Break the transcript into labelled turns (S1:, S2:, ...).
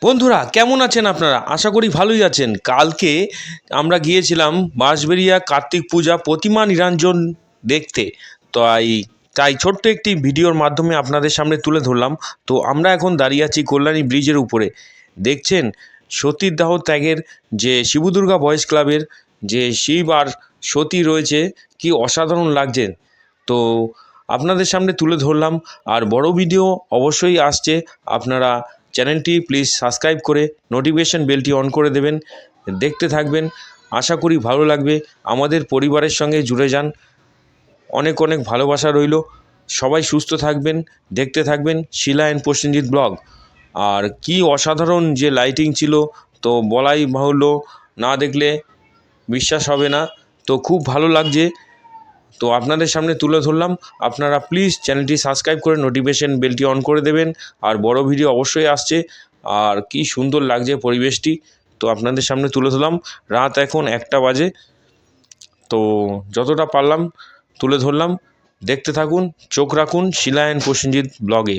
S1: বন্ধুরা কেমন আছেন আপনারা? আশা করি ভালোই আছেন। কালকে আমরা গিয়েছিলাম বাঁশবেড়িয়া কার্তিক পূজা প্রতিমা নিরঞ্জন দেখতে। তাই তাই ছোট্ট একটি ভিডিওর মাধ্যমে আপনাদের সামনে তুলে ধরলাম। তো আমরা এখন দাঁড়িয়ে আছি কল্যাণী ব্রিজের উপরে। দেখছেন সতীদাহ ত্যাগের যে শিবদুর্গা বয়েজ ক্লাবের যে শিব আর সতী রয়েছে, কি অসাধারণ লাগছে। তো আপনাদের সামনে তুলে ধরলাম। আর বড় ভিডিও অবশ্যই আসছে, আপনারা চ্যানেলটি প্লিজ সাবস্ক্রাইব করে নোটিফিকেশন বেলটি অন করে দেবেন, দেখতে থাকবেন। আশা করি ভালো লাগবে। আমাদের পরিবারের সঙ্গে জুড়ে যান। অনেক অনেক ভালোবাসা রইল। সবাই সুস্থ থাকবেন, দেখতে থাকবেন শিলা অ্যান্ড প্রসেনজিৎ ব্লগ। আর কি অসাধারণ যে লাইটিং ছিল, তো বলাই বাহুল্য, না দেখলে বিশ্বাস হবে না। তো খুব ভালো লাগছে, তো আপনাদের সামনে তুলে ধরলাম। আপনারা প্লিজ চ্যানেলটি সাবস্ক্রাইব করে নোটিফিকেশন বেলটি অন করে দেবেন। আর বড় ভিডিও অবশ্যই আসছে। আর কি সুন্দর লাগছে পরিবেশটি, তো আপনাদের সামনে তুলে ধরলাম। রাত এখন 1টা বাজে, তো যতটা পারলাম তুলে ধরলাম। দেখতে থাকুন, চোখ রাখুন শিলা অ্যান্ড প্রসেনজিৎ ব্লগে।